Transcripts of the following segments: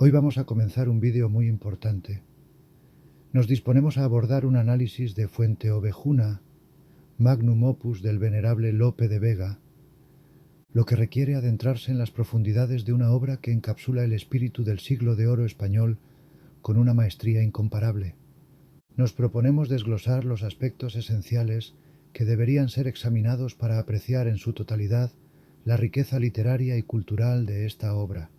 Hoy vamos a comenzar un vídeo muy importante. Nos disponemos a abordar un análisis de Fuenteovejuna, magnum opus del venerable Lope de Vega, lo que requiere adentrarse en las profundidades de una obra que encapsula el espíritu del siglo de oro español con una maestría incomparable. Nos proponemos desglosar los aspectos esenciales que deberían ser examinados para apreciar en su totalidad la riqueza literaria y cultural de esta obra.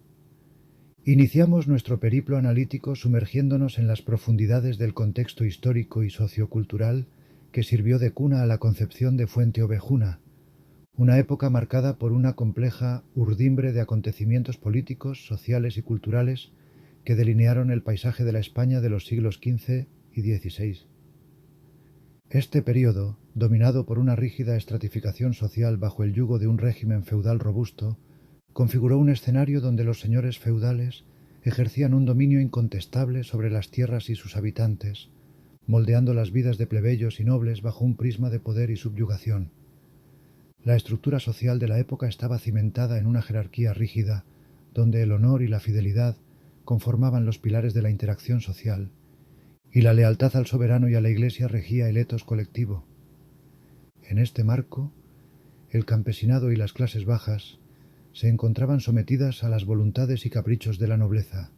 Iniciamos nuestro periplo analítico sumergiéndonos en las profundidades del contexto histórico y sociocultural que sirvió de cuna a la concepción de Fuenteovejuna, una época marcada por una compleja urdimbre de acontecimientos políticos, sociales y culturales que delinearon el paisaje de la España de los siglos XV y XVI. Este período, dominado por una rígida estratificación social bajo el yugo de un régimen feudal robusto, configuró un escenario donde los señores feudales ejercían un dominio incontestable sobre las tierras y sus habitantes, moldeando las vidas de plebeyos y nobles bajo un prisma de poder y subyugación. La estructura social de la época estaba cimentada en una jerarquía rígida, donde el honor y la fidelidad conformaban los pilares de la interacción social, y la lealtad al soberano y a la Iglesia regía el etos colectivo. En este marco, el campesinado y las clases bajas se encontraban sometidas a las voluntades y caprichos de la nobleza,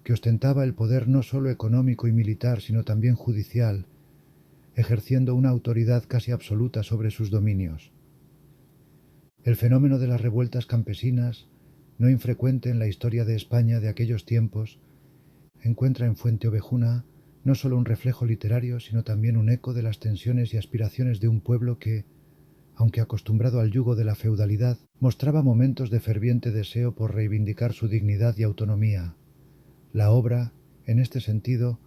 que ostentaba el poder no solo económico y militar, sino también judicial, ejerciendo una autoridad casi absoluta sobre sus dominios. El fenómeno de las revueltas campesinas, no infrecuente en la historia de España de aquellos tiempos, encuentra en Fuenteovejuna no solo un reflejo literario, sino también un eco de las tensiones y aspiraciones de un pueblo que, aunque acostumbrado al yugo de la feudalidad, mostraba momentos de ferviente deseo por reivindicar su dignidad y autonomía. La obra, en este sentido,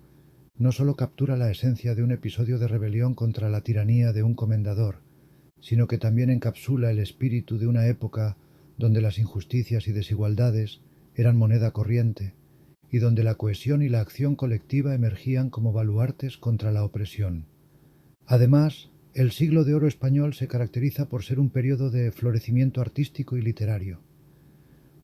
no solo captura la esencia de un episodio de rebelión contra la tiranía de un comendador, sino que también encapsula el espíritu de una época donde las injusticias y desigualdades eran moneda corriente, y donde la cohesión y la acción colectiva emergían como baluartes contra la opresión. Además, el siglo de oro español se caracteriza por ser un periodo de florecimiento artístico y literario,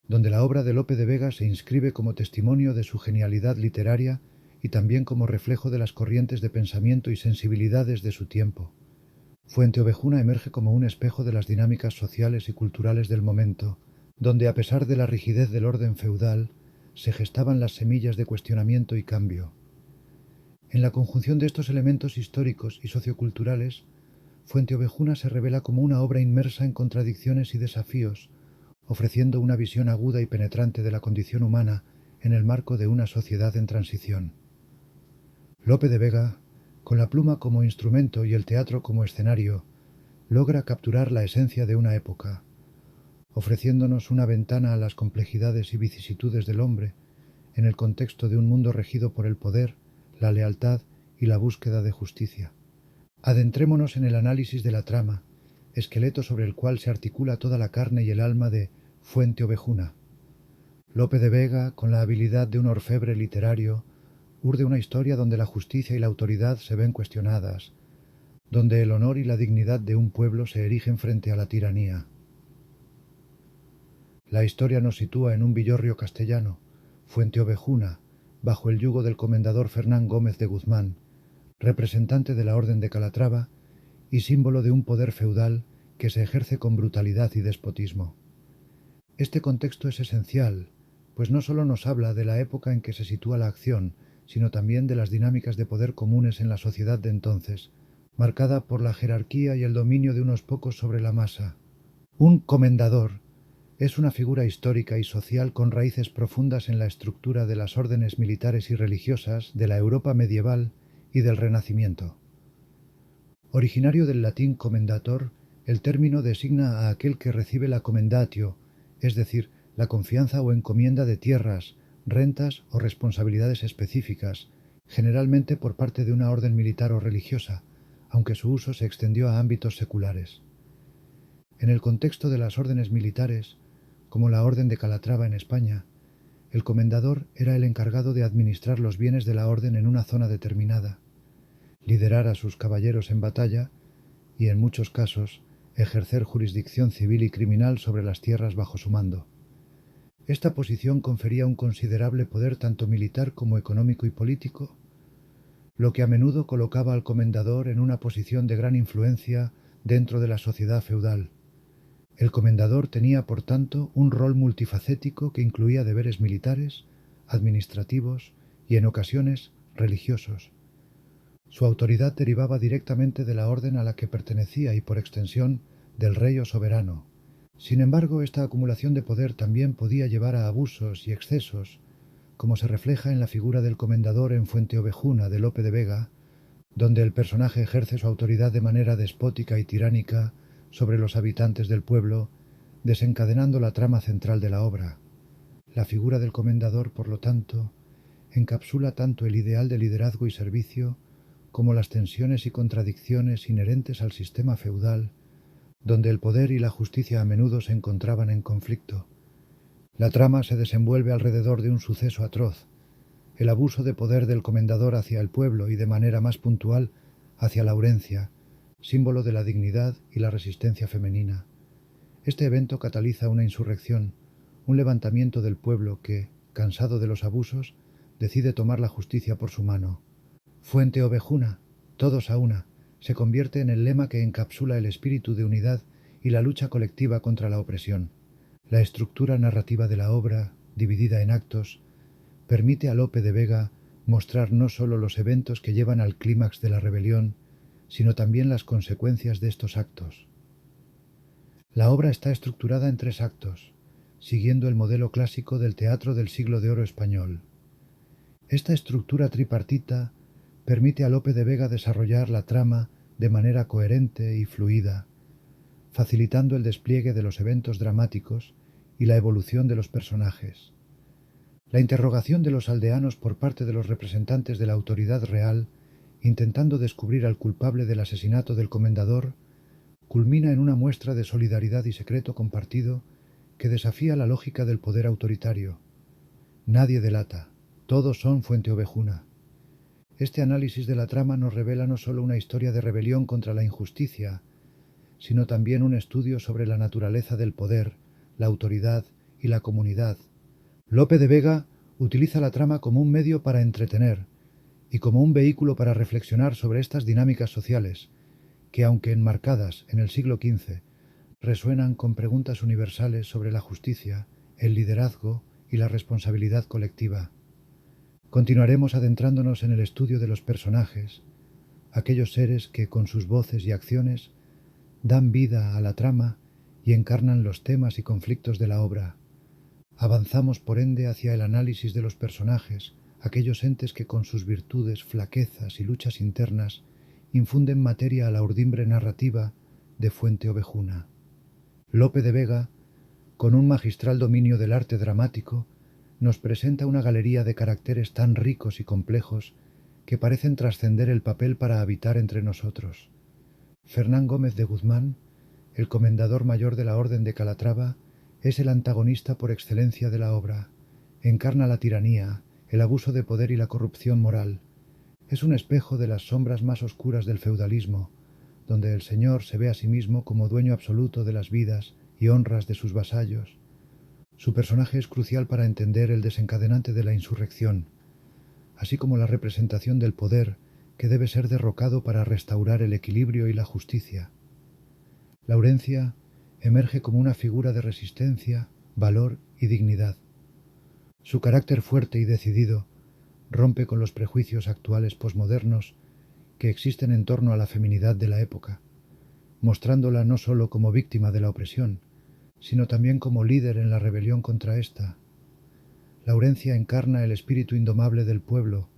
donde la obra de Lope de Vega se inscribe como testimonio de su genialidad literaria y también como reflejo de las corrientes de pensamiento y sensibilidades de su tiempo. Fuenteovejuna emerge como un espejo de las dinámicas sociales y culturales del momento, donde a pesar de la rigidez del orden feudal, se gestaban las semillas de cuestionamiento y cambio. En la conjunción de estos elementos históricos y socioculturales, Fuenteovejuna se revela como una obra inmersa en contradicciones y desafíos, ofreciendo una visión aguda y penetrante de la condición humana en el marco de una sociedad en transición. Lope de Vega, con la pluma como instrumento y el teatro como escenario, logra capturar la esencia de una época, ofreciéndonos una ventana a las complejidades y vicisitudes del hombre en el contexto de un mundo regido por el poder, la lealtad y la búsqueda de justicia. Adentrémonos en el análisis de la trama, esqueleto sobre el cual se articula toda la carne y el alma de Fuenteovejuna. Lope de Vega, con la habilidad de un orfebre literario, urde una historia donde la justicia y la autoridad se ven cuestionadas, donde el honor y la dignidad de un pueblo se erigen frente a la tiranía. La historia nos sitúa en un villorrio castellano, Fuenteovejuna, bajo el yugo del comendador Fernán Gómez de Guzmán, representante de la Orden de Calatrava y símbolo de un poder feudal que se ejerce con brutalidad y despotismo. Este contexto es esencial, pues no solo nos habla de la época en que se sitúa la acción, sino también de las dinámicas de poder comunes en la sociedad de entonces, marcada por la jerarquía y el dominio de unos pocos sobre la masa. Un comendador es una figura histórica y social con raíces profundas en la estructura de las órdenes militares y religiosas de la Europa medieval y del Renacimiento. Originario del latín commendator, el término designa a aquel que recibe la commendatio, es decir, la confianza o encomienda de tierras, rentas o responsabilidades específicas, generalmente por parte de una orden militar o religiosa, aunque su uso se extendió a ámbitos seculares. En el contexto de las órdenes militares, como la Orden de Calatrava en España, el comendador era el encargado de administrar los bienes de la orden en una zona determinada, liderar a sus caballeros en batalla y, en muchos casos, ejercer jurisdicción civil y criminal sobre las tierras bajo su mando. Esta posición confería un considerable poder tanto militar como económico y político, lo que a menudo colocaba al comendador en una posición de gran influencia dentro de la sociedad feudal. El comendador tenía, por tanto, un rol multifacético que incluía deberes militares, administrativos y, en ocasiones, religiosos. Su autoridad derivaba directamente de la orden a la que pertenecía y, por extensión, del rey o soberano. Sin embargo, esta acumulación de poder también podía llevar a abusos y excesos, como se refleja en la figura del comendador en Fuenteovejuna de Lope de Vega, donde el personaje ejerce su autoridad de manera despótica y tiránica sobre los habitantes del pueblo, desencadenando la trama central de la obra. La figura del comendador, por lo tanto, encapsula tanto el ideal de liderazgo y servicio como las tensiones y contradicciones inherentes al sistema feudal, donde el poder y la justicia a menudo se encontraban en conflicto. La trama se desenvuelve alrededor de un suceso atroz, el abuso de poder del comendador hacia el pueblo y, de manera más puntual, hacia Laurencia, símbolo de la dignidad y la resistencia femenina. Este evento cataliza una insurrección, un levantamiento del pueblo que, cansado de los abusos, decide tomar la justicia por su mano. Fuenteovejuna, todos a una, se convierte en el lema que encapsula el espíritu de unidad y la lucha colectiva contra la opresión. La estructura narrativa de la obra, dividida en actos, permite a Lope de Vega mostrar no sólo los eventos que llevan al clímax de la rebelión, sino también las consecuencias de estos actos. La obra está estructurada en 3 actos, siguiendo el modelo clásico del teatro del siglo de oro español. Esta estructura tripartita permite a Lope de Vega desarrollar la trama de manera coherente y fluida, facilitando el despliegue de los eventos dramáticos y la evolución de los personajes. La interrogación de los aldeanos por parte de los representantes de la autoridad real, intentando descubrir al culpable del asesinato del comendador, culmina en una muestra de solidaridad y secreto compartido que desafía la lógica del poder autoritario. Nadie delata, todos son Fuenteovejuna. Este análisis de la trama nos revela no solo una historia de rebelión contra la injusticia, sino también un estudio sobre la naturaleza del poder, la autoridad y la comunidad. Lope de Vega utiliza la trama como un medio para entretener y como un vehículo para reflexionar sobre estas dinámicas sociales, que, aunque enmarcadas en el siglo XV, resuenan con preguntas universales sobre la justicia, el liderazgo y la responsabilidad colectiva. Continuaremos adentrándonos en el estudio de los personajes, aquellos seres que, con sus voces y acciones, dan vida a la trama y encarnan los temas y conflictos de la obra. Avanzamos, por ende, hacia el análisis de los personajes, aquellos entes que, con sus virtudes, flaquezas y luchas internas, infunden materia a la urdimbre narrativa de Fuenteovejuna. Lope de Vega, con un magistral dominio del arte dramático, nos presenta una galería de caracteres tan ricos y complejos que parecen trascender el papel para habitar entre nosotros. Fernán Gómez de Guzmán, el comendador mayor de la Orden de Calatrava, es el antagonista por excelencia de la obra. Encarna la tiranía, el abuso de poder y la corrupción moral. Es un espejo de las sombras más oscuras del feudalismo, donde el señor se ve a sí mismo como dueño absoluto de las vidas y honras de sus vasallos. Su personaje es crucial para entender el desencadenante de la insurrección, así como la representación del poder que debe ser derrocado para restaurar el equilibrio y la justicia. Laurencia emerge como una figura de resistencia, valor y dignidad. Su carácter fuerte y decidido rompe con los prejuicios actuales posmodernos que existen en torno a la feminidad de la época, mostrándola no sólo como víctima de la opresión, sino también como líder en la rebelión contra ésta. Laurencia encarna el espíritu indomable del pueblo,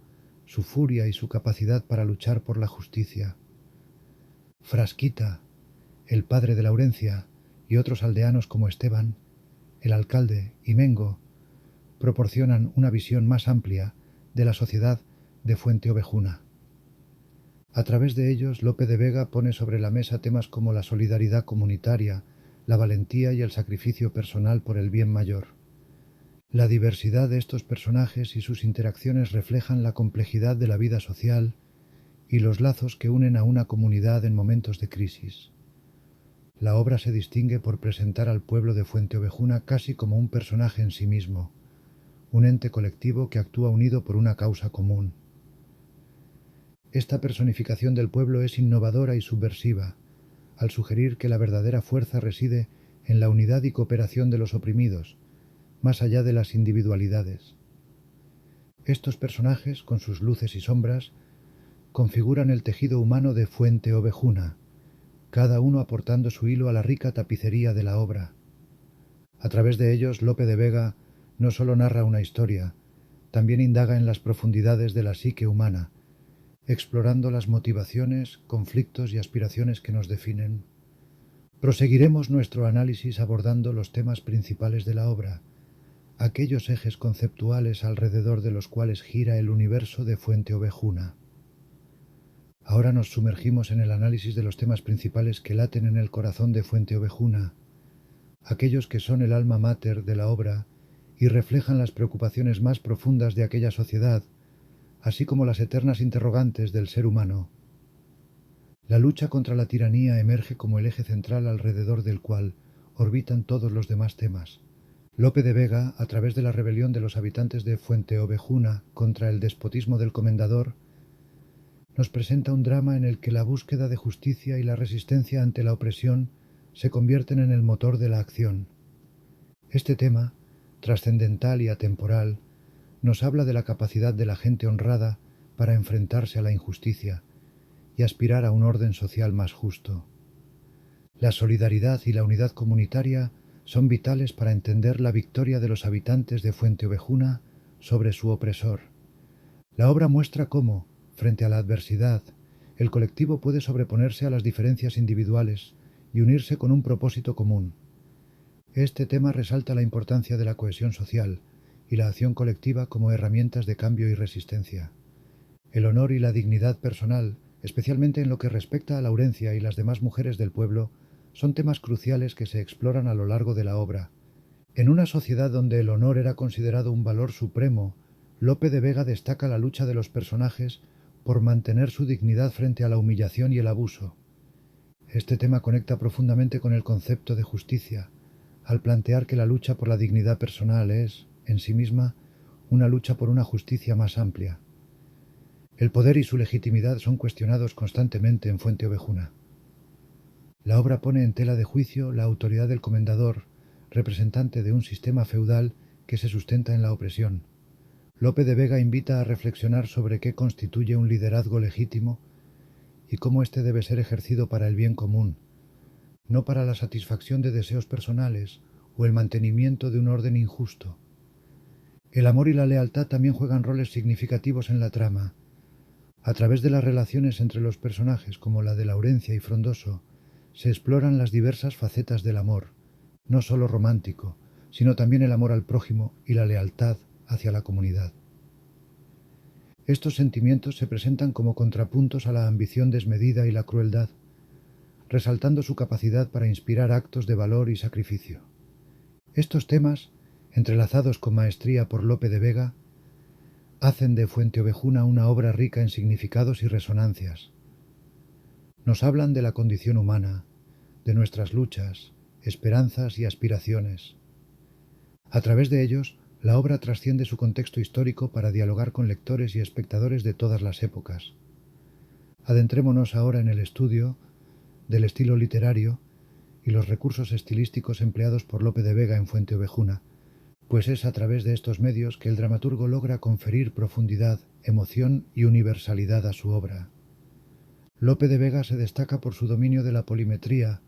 su furia y su capacidad para luchar por la justicia. Frasquita, el padre de Laurencia, y otros aldeanos como Esteban, el alcalde y Mengo, proporcionan una visión más amplia de la sociedad de Fuenteovejuna. A través de ellos, Lope de Vega pone sobre la mesa temas como la solidaridad comunitaria, la valentía y el sacrificio personal por el bien mayor. La diversidad de estos personajes y sus interacciones reflejan la complejidad de la vida social y los lazos que unen a una comunidad en momentos de crisis. La obra se distingue por presentar al pueblo de Fuenteovejuna casi como un personaje en sí mismo, un ente colectivo que actúa unido por una causa común. Esta personificación del pueblo es innovadora y subversiva, al sugerir que la verdadera fuerza reside en la unidad y cooperación de los oprimidos, más allá de las individualidades. Estos personajes, con sus luces y sombras, configuran el tejido humano de Fuenteovejuna, cada uno aportando su hilo a la rica tapicería de la obra. A través de ellos, Lope de Vega no solo narra una historia, también indaga en las profundidades de la psique humana, explorando las motivaciones, conflictos y aspiraciones que nos definen. Proseguiremos nuestro análisis abordando los temas principales de la obra, aquellos ejes conceptuales alrededor de los cuales gira el universo de Fuenteovejuna. Ahora nos sumergimos en el análisis de los temas principales que laten en el corazón de Fuenteovejuna, aquellos que son el alma mater de la obra y reflejan las preocupaciones más profundas de aquella sociedad, así como las eternas interrogantes del ser humano. La lucha contra la tiranía emerge como el eje central alrededor del cual orbitan todos los demás temas. Lope de Vega, a través de la rebelión de los habitantes de Fuenteovejuna contra el despotismo del comendador, nos presenta un drama en el que la búsqueda de justicia y la resistencia ante la opresión se convierten en el motor de la acción. Este tema, trascendental y atemporal, nos habla de la capacidad de la gente honrada para enfrentarse a la injusticia y aspirar a un orden social más justo. La solidaridad y la unidad comunitaria son vitales para entender la victoria de los habitantes de Fuenteovejuna sobre su opresor. La obra muestra cómo, frente a la adversidad, el colectivo puede sobreponerse a las diferencias individuales y unirse con un propósito común. Este tema resalta la importancia de la cohesión social y la acción colectiva como herramientas de cambio y resistencia. El honor y la dignidad personal, especialmente en lo que respecta a Laurencia y las demás mujeres del pueblo, son temas cruciales que se exploran a lo largo de la obra. En una sociedad donde el honor era considerado un valor supremo, Lope de Vega destaca la lucha de los personajes por mantener su dignidad frente a la humillación y el abuso. Este tema conecta profundamente con el concepto de justicia, al plantear que la lucha por la dignidad personal es, en sí misma, una lucha por una justicia más amplia. El poder y su legitimidad son cuestionados constantemente en Fuenteovejuna. La obra pone en tela de juicio la autoridad del comendador, representante de un sistema feudal que se sustenta en la opresión. Lope de Vega invita a reflexionar sobre qué constituye un liderazgo legítimo y cómo éste debe ser ejercido para el bien común, no para la satisfacción de deseos personales o el mantenimiento de un orden injusto. El amor y la lealtad también juegan roles significativos en la trama. A través de las relaciones entre los personajes, como la de Laurencia y Frondoso, se exploran las diversas facetas del amor, no solo romántico, sino también el amor al prójimo y la lealtad hacia la comunidad. Estos sentimientos se presentan como contrapuntos a la ambición desmedida y la crueldad, resaltando su capacidad para inspirar actos de valor y sacrificio. Estos temas, entrelazados con maestría por Lope de Vega, hacen de Fuenteovejuna una obra rica en significados y resonancias. Nos hablan de la condición humana, de nuestras luchas, esperanzas y aspiraciones. A través de ellos, la obra trasciende su contexto histórico para dialogar con lectores y espectadores de todas las épocas. Adentrémonos ahora en el estudio del estilo literario y los recursos estilísticos empleados por Lope de Vega en Fuenteovejuna, pues es a través de estos medios que el dramaturgo logra conferir profundidad, emoción y universalidad a su obra. Lope de Vega se destaca por su dominio de la polimetría,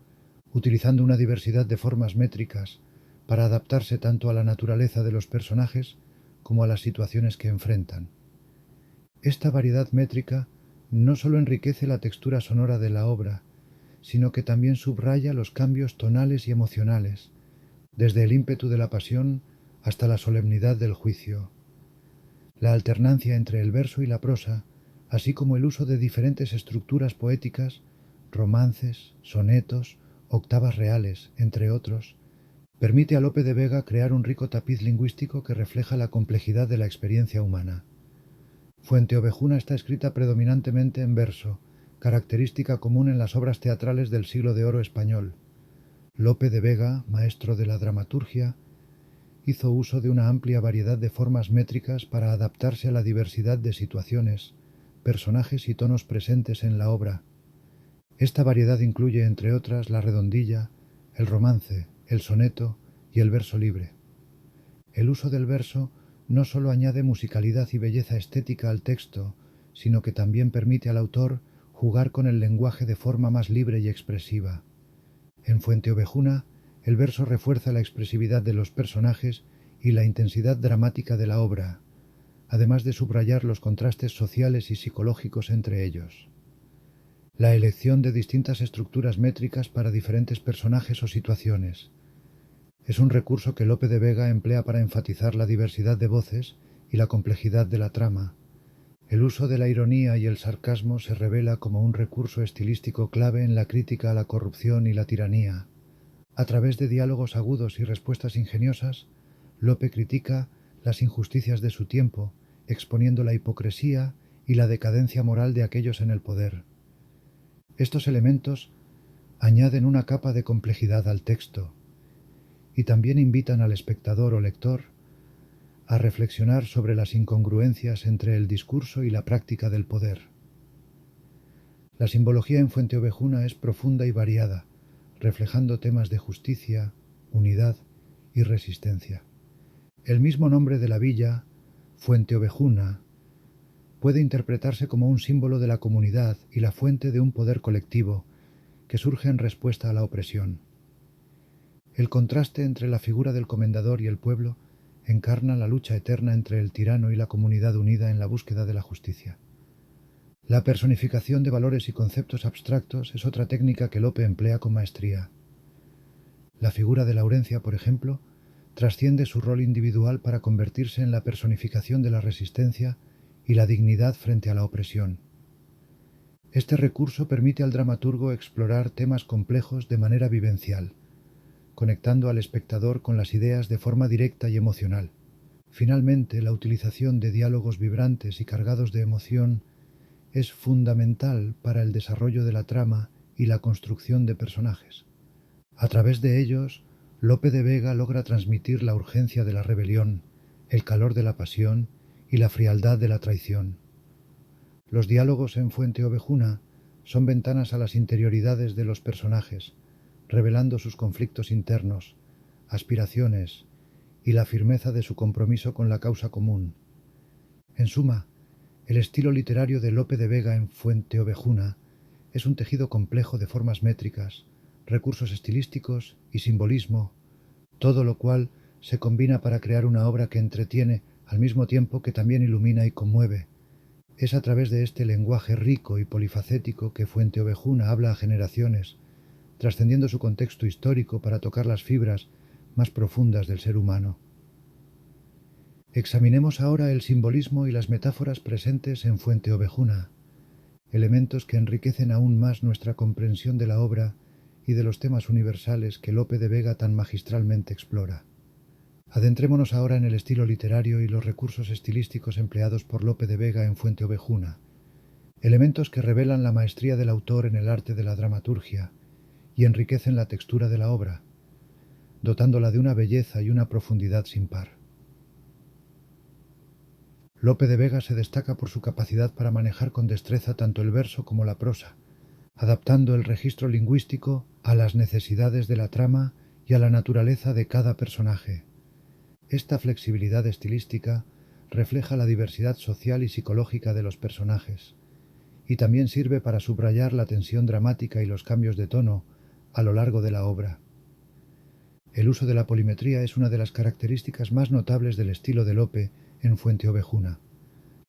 utilizando una diversidad de formas métricas para adaptarse tanto a la naturaleza de los personajes como a las situaciones que enfrentan. Esta variedad métrica no solo enriquece la textura sonora de la obra, sino que también subraya los cambios tonales y emocionales, desde el ímpetu de la pasión hasta la solemnidad del juicio. La alternancia entre el verso y la prosa, así como el uso de diferentes estructuras poéticas, romances, sonetos, octavas reales, entre otros, permite a Lope de Vega crear un rico tapiz lingüístico que refleja la complejidad de la experiencia humana. Fuenteovejuna está escrita predominantemente en verso, característica común en las obras teatrales del Siglo de Oro español. Lope de Vega, maestro de la dramaturgia, hizo uso de una amplia variedad de formas métricas para adaptarse a la diversidad de situaciones, personajes y tonos presentes en la obra. Esta variedad incluye, entre otras, la redondilla, el romance, el soneto y el verso libre. El uso del verso no sólo añade musicalidad y belleza estética al texto, sino que también permite al autor jugar con el lenguaje de forma más libre y expresiva. En Fuenteovejuna, el verso refuerza la expresividad de los personajes y la intensidad dramática de la obra, además de subrayar los contrastes sociales y psicológicos entre ellos. La elección de distintas estructuras métricas para diferentes personajes o situaciones es un recurso que Lope de Vega emplea para enfatizar la diversidad de voces y la complejidad de la trama. El uso de la ironía y el sarcasmo se revela como un recurso estilístico clave en la crítica a la corrupción y la tiranía. A través de diálogos agudos y respuestas ingeniosas, Lope critica las injusticias de su tiempo, exponiendo la hipocresía y la decadencia moral de aquellos en el poder. Estos elementos añaden una capa de complejidad al texto y también invitan al espectador o lector a reflexionar sobre las incongruencias entre el discurso y la práctica del poder. La simbología en Fuenteovejuna es profunda y variada, reflejando temas de justicia, unidad y resistencia. El mismo nombre de la villa, Fuenteovejuna, puede interpretarse como un símbolo de la comunidad y la fuente de un poder colectivo que surge en respuesta a la opresión. El contraste entre la figura del comendador y el pueblo encarna la lucha eterna entre el tirano y la comunidad unida en la búsqueda de la justicia. La personificación de valores y conceptos abstractos es otra técnica que Lope emplea con maestría. La figura de Laurencia, por ejemplo, trasciende su rol individual para convertirse en la personificación de la resistencia y la dignidad frente a la opresión. Este recurso permite al dramaturgo explorar temas complejos de manera vivencial, conectando al espectador con las ideas de forma directa y emocional. Finalmente, la utilización de diálogos vibrantes y cargados de emoción es fundamental para el desarrollo de la trama y la construcción de personajes. A través de ellos, Lope de Vega logra transmitir la urgencia de la rebelión, el calor de la pasión y la frialdad de la traición. Los diálogos en Fuenteovejuna son ventanas a las interioridades de los personajes, revelando sus conflictos internos, aspiraciones y la firmeza de su compromiso con la causa común. En suma, el estilo literario de Lope de Vega en Fuenteovejuna es un tejido complejo de formas métricas, recursos estilísticos y simbolismo, todo lo cual se combina para crear una obra que entretiene al mismo tiempo que también ilumina y conmueve. Es a través de este lenguaje rico y polifacético que Fuenteovejuna habla a generaciones, trascendiendo su contexto histórico para tocar las fibras más profundas del ser humano. Examinemos ahora el simbolismo y las metáforas presentes en Fuenteovejuna, elementos que enriquecen aún más nuestra comprensión de la obra y de los temas universales que Lope de Vega tan magistralmente explora. Adentrémonos ahora en el estilo literario y los recursos estilísticos empleados por Lope de Vega en Fuenteovejuna, elementos que revelan la maestría del autor en el arte de la dramaturgia y enriquecen la textura de la obra, dotándola de una belleza y una profundidad sin par. Lope de Vega se destaca por su capacidad para manejar con destreza tanto el verso como la prosa, adaptando el registro lingüístico a las necesidades de la trama y a la naturaleza de cada personaje. Esta flexibilidad estilística refleja la diversidad social y psicológica de los personajes, y también sirve para subrayar la tensión dramática y los cambios de tono a lo largo de la obra. El uso de la polimetría es una de las características más notables del estilo de Lope en Fuenteovejuna.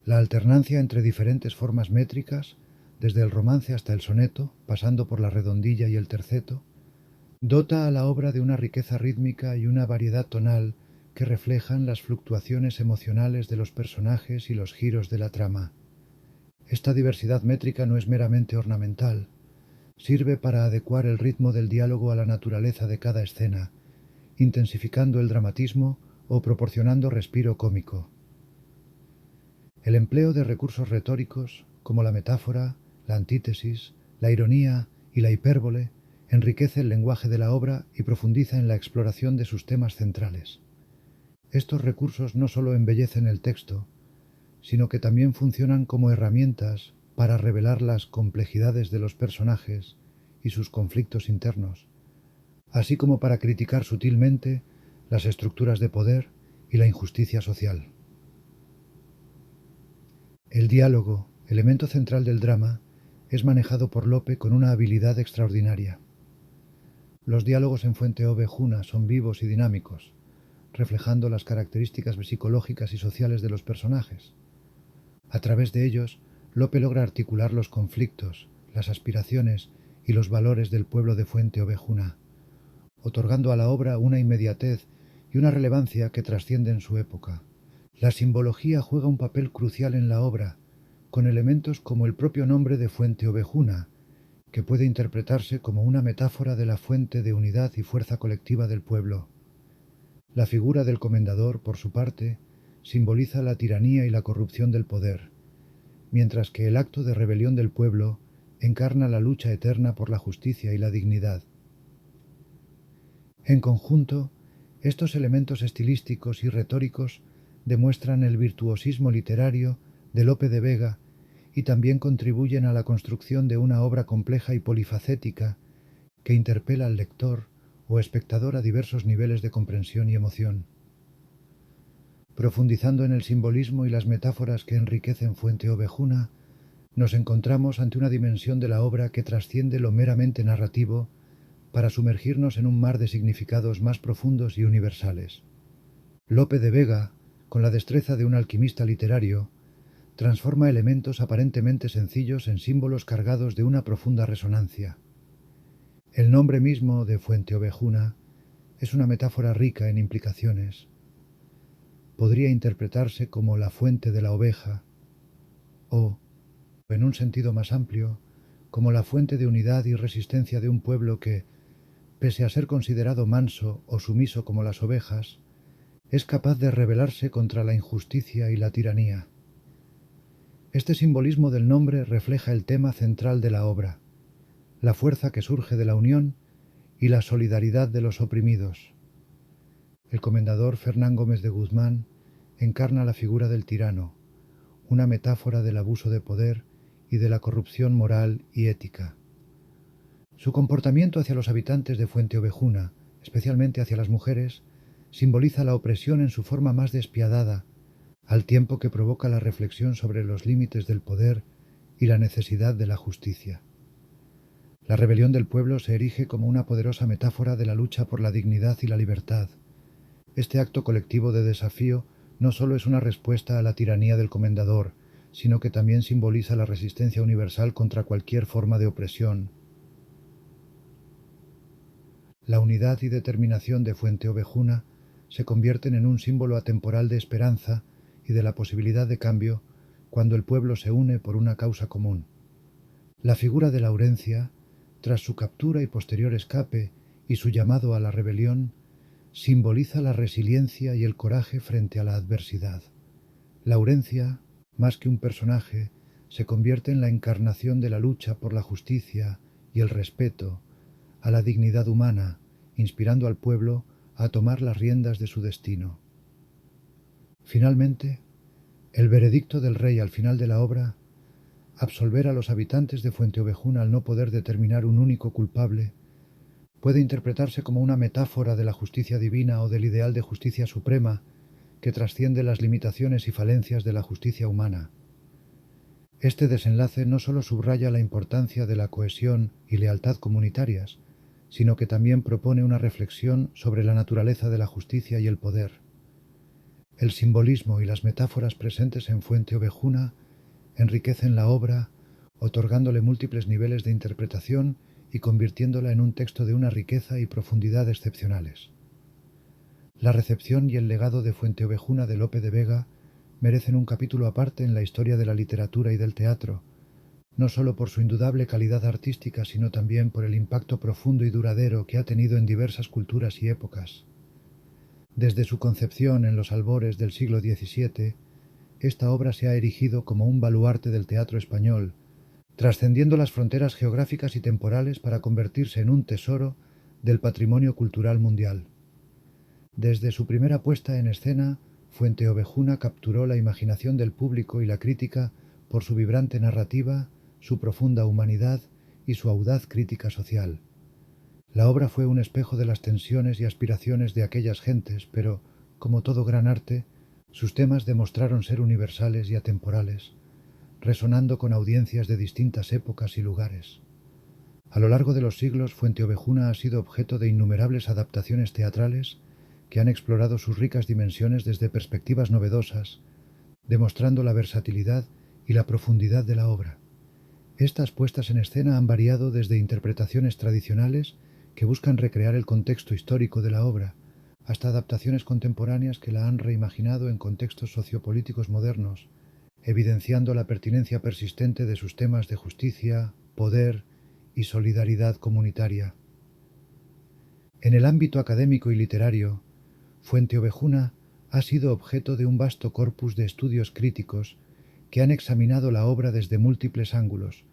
La alternancia entre diferentes formas métricas, desde el romance hasta el soneto, pasando por la redondilla y el terceto, dota a la obra de una riqueza rítmica y una variedad tonal que reflejan las fluctuaciones emocionales de los personajes y los giros de la trama. Esta diversidad métrica no es meramente ornamental, sirve para adecuar el ritmo del diálogo a la naturaleza de cada escena, intensificando el dramatismo o proporcionando respiro cómico. El empleo de recursos retóricos, como la metáfora, la antítesis, la ironía y la hipérbole, enriquece el lenguaje de la obra y profundiza en la exploración de sus temas centrales. Estos recursos no solo embellecen el texto, sino que también funcionan como herramientas para revelar las complejidades de los personajes y sus conflictos internos, así como para criticar sutilmente las estructuras de poder y la injusticia social. El diálogo, elemento central del drama, es manejado por Lope con una habilidad extraordinaria. Los diálogos en Fuenteovejuna son vivos y dinámicos, reflejando las características psicológicas y sociales de los personajes. A través de ellos, Lope logra articular los conflictos, las aspiraciones y los valores del pueblo de Fuenteovejuna, otorgando a la obra una inmediatez y una relevancia que trascienden su época. La simbología juega un papel crucial en la obra, con elementos como el propio nombre de Fuenteovejuna, que puede interpretarse como una metáfora de la fuente de unidad y fuerza colectiva del pueblo. La figura del comendador, por su parte, simboliza la tiranía y la corrupción del poder, mientras que el acto de rebelión del pueblo encarna la lucha eterna por la justicia y la dignidad. En conjunto, estos elementos estilísticos y retóricos demuestran el virtuosismo literario de Lope de Vega y también contribuyen a la construcción de una obra compleja y polifacética que interpela al lector o espectador a diversos niveles de comprensión y emoción. Profundizando en el simbolismo y las metáforas que enriquecen Fuenteovejuna, nos encontramos ante una dimensión de la obra que trasciende lo meramente narrativo para sumergirnos en un mar de significados más profundos y universales. Lope de Vega, con la destreza de un alquimista literario, transforma elementos aparentemente sencillos en símbolos cargados de una profunda resonancia. El nombre mismo de Fuenteovejuna es una metáfora rica en implicaciones. Podría interpretarse como la fuente de la oveja, o, en un sentido más amplio, como la fuente de unidad y resistencia de un pueblo que, pese a ser considerado manso o sumiso como las ovejas, es capaz de rebelarse contra la injusticia y la tiranía. Este simbolismo del nombre refleja el tema central de la obra, la fuerza que surge de la unión y la solidaridad de los oprimidos. El comendador Fernán Gómez de Guzmán encarna la figura del tirano, una metáfora del abuso de poder y de la corrupción moral y ética. Su comportamiento hacia los habitantes de Fuenteovejuna, especialmente hacia las mujeres, simboliza la opresión en su forma más despiadada, al tiempo que provoca la reflexión sobre los límites del poder y la necesidad de la justicia. La rebelión del pueblo se erige como una poderosa metáfora de la lucha por la dignidad y la libertad. Este acto colectivo de desafío no solo es una respuesta a la tiranía del comendador, sino que también simboliza la resistencia universal contra cualquier forma de opresión. La unidad y determinación de Fuenteovejuna se convierten en un símbolo atemporal de esperanza y de la posibilidad de cambio cuando el pueblo se une por una causa común. La figura de Laurencia, tras su captura y posterior escape y su llamado a la rebelión, simboliza la resiliencia y el coraje frente a la adversidad. Laurencia, más que un personaje, se convierte en la encarnación de la lucha por la justicia y el respeto a la dignidad humana, inspirando al pueblo a tomar las riendas de su destino. Finalmente, el veredicto del rey al final de la obra, absolver a los habitantes de Fuenteovejuna al no poder determinar un único culpable, puede interpretarse como una metáfora de la justicia divina o del ideal de justicia suprema que trasciende las limitaciones y falencias de la justicia humana. Este desenlace no solo subraya la importancia de la cohesión y lealtad comunitarias, sino que también propone una reflexión sobre la naturaleza de la justicia y el poder. El simbolismo y las metáforas presentes en Fuenteovejuna enriquecen la obra, otorgándole múltiples niveles de interpretación y convirtiéndola en un texto de una riqueza y profundidad excepcionales. La recepción y el legado de Fuenteovejuna de Lope de Vega merecen un capítulo aparte en la historia de la literatura y del teatro, no solo por su indudable calidad artística, sino también por el impacto profundo y duradero que ha tenido en diversas culturas y épocas. Desde su concepción en los albores del siglo XVII, esta obra se ha erigido como un baluarte del teatro español, trascendiendo las fronteras geográficas y temporales para convertirse en un tesoro del patrimonio cultural mundial. Desde su primera puesta en escena, Fuenteovejuna capturó la imaginación del público y la crítica por su vibrante narrativa, su profunda humanidad y su audaz crítica social. La obra fue un espejo de las tensiones y aspiraciones de aquellas gentes, pero, como todo gran arte, sus temas demostraron ser universales y atemporales, resonando con audiencias de distintas épocas y lugares. A lo largo de los siglos, Fuenteovejuna ha sido objeto de innumerables adaptaciones teatrales que han explorado sus ricas dimensiones desde perspectivas novedosas, demostrando la versatilidad y la profundidad de la obra. Estas puestas en escena han variado desde interpretaciones tradicionales que buscan recrear el contexto histórico de la obra, hasta adaptaciones contemporáneas que la han reimaginado en contextos sociopolíticos modernos, evidenciando la pertinencia persistente de sus temas de justicia, poder y solidaridad comunitaria. En el ámbito académico y literario, Fuenteovejuna ha sido objeto de un vasto corpus de estudios críticos que han examinado la obra desde múltiples ángulos: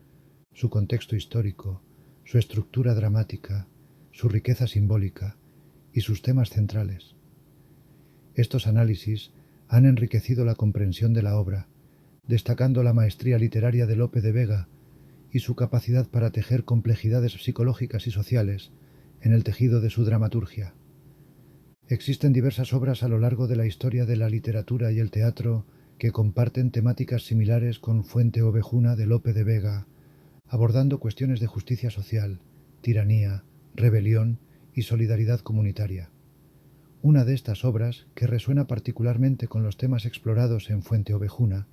su contexto histórico, su estructura dramática, su riqueza simbólica y sus temas centrales. Estos análisis han enriquecido la comprensión de la obra, destacando la maestría literaria de Lope de Vega y su capacidad para tejer complejidades psicológicas y sociales en el tejido de su dramaturgia. Existen diversas obras a lo largo de la historia de la literatura y el teatro que comparten temáticas similares con Fuenteovejuna de Lope de Vega, abordando cuestiones de justicia social, tiranía, rebelión y solidaridad comunitaria. Una de estas obras, que resuena particularmente con los temas explorados en Fuenteovejuna,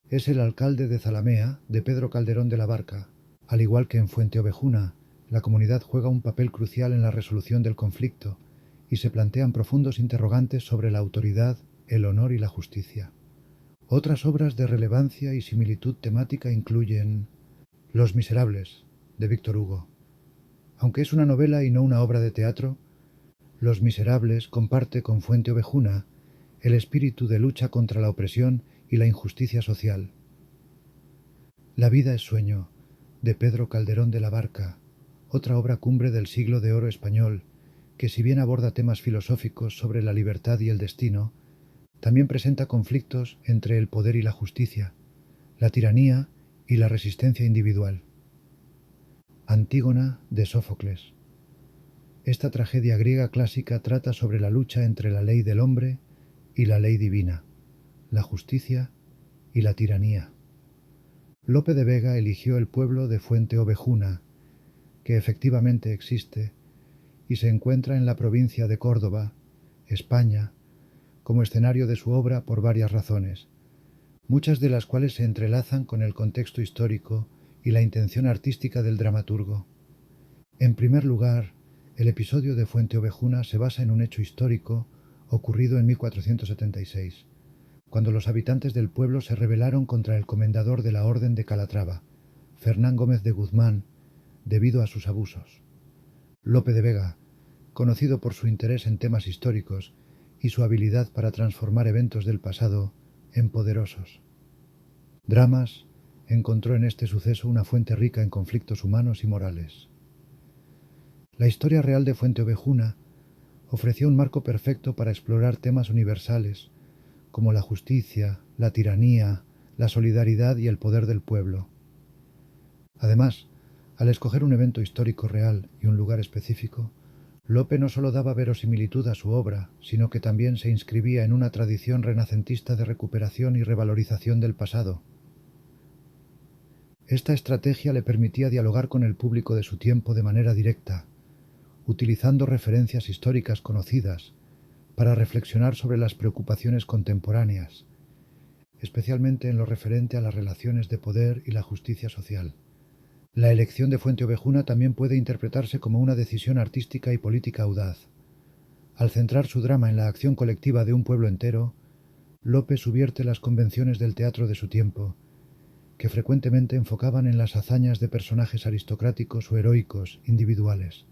es El alcalde de Zalamea, de Pedro Calderón de la Barca. Al igual que en Fuenteovejuna, la comunidad juega un papel crucial en la resolución del conflicto y se plantean profundos interrogantes sobre la autoridad, el honor y la justicia. Otras obras de relevancia y similitud temática incluyen Los Miserables, de Víctor Hugo. Aunque es una novela y no una obra de teatro, Los Miserables comparte con Fuenteovejuna el espíritu de lucha contra la opresión y la injusticia social. La vida es sueño, de Pedro Calderón de la Barca, otra obra cumbre del siglo de oro español, que si bien aborda temas filosóficos sobre la libertad y el destino, también presenta conflictos entre el poder y la justicia, la tiranía y la resistencia individual. Antígona, de Sófocles. Esta tragedia griega clásica trata sobre la lucha entre la ley del hombre y la ley divina, la justicia y la tiranía. Lope de Vega eligió el pueblo de Fuenteovejuna, que efectivamente existe y se encuentra en la provincia de Córdoba, España, como escenario de su obra por varias razones, muchas de las cuales se entrelazan con el contexto histórico y la intención artística del dramaturgo. En primer lugar, el episodio de Fuenteovejuna se basa en un hecho histórico ocurrido en 1476, cuando los habitantes del pueblo se rebelaron contra el comendador de la Orden de Calatrava, Fernán Gómez de Guzmán, debido a sus abusos. Lope de Vega, conocido por su interés en temas históricos y su habilidad para transformar eventos del pasado en poderosos dramas, encontró en este suceso una fuente rica en conflictos humanos y morales. La historia real de Fuenteovejuna ofreció un marco perfecto para explorar temas universales como la justicia, la tiranía, la solidaridad y el poder del pueblo. Además, al escoger un evento histórico real y un lugar específico, Lope no solo daba verosimilitud a su obra, sino que también se inscribía en una tradición renacentista de recuperación y revalorización del pasado. Esta estrategia le permitía dialogar con el público de su tiempo de manera directa, utilizando referencias históricas conocidas para reflexionar sobre las preocupaciones contemporáneas, especialmente en lo referente a las relaciones de poder y la justicia social. La elección de Fuenteovejuna también puede interpretarse como una decisión artística y política audaz. Al centrar su drama en la acción colectiva de un pueblo entero, Lope subvierte las convenciones del teatro de su tiempo, que frecuentemente enfocaban en las hazañas de personajes aristocráticos o heroicos individuales.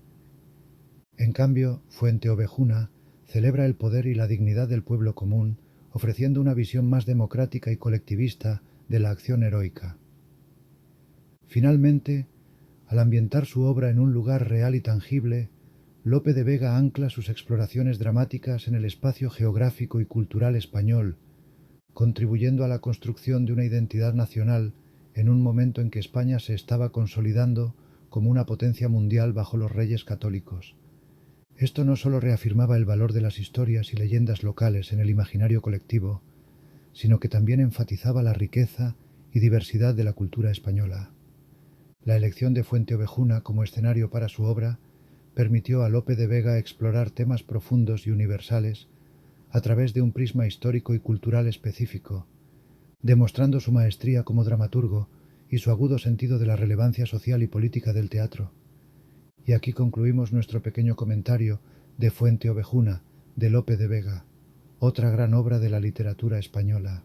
En cambio, Fuenteovejuna celebra el poder y la dignidad del pueblo común, ofreciendo una visión más democrática y colectivista de la acción heroica. Finalmente, al ambientar su obra en un lugar real y tangible, Lope de Vega ancla sus exploraciones dramáticas en el espacio geográfico y cultural español, contribuyendo a la construcción de una identidad nacional en un momento en que España se estaba consolidando como una potencia mundial bajo los reyes católicos. Esto no solo reafirmaba el valor de las historias y leyendas locales en el imaginario colectivo, sino que también enfatizaba la riqueza y diversidad de la cultura española. La elección de Fuenteovejuna como escenario para su obra permitió a Lope de Vega explorar temas profundos y universales a través de un prisma histórico y cultural específico, demostrando su maestría como dramaturgo y su agudo sentido de la relevancia social y política del teatro. Y aquí concluimos nuestro pequeño comentario de Fuenteovejuna, de Lope de Vega, otra gran obra de la literatura española.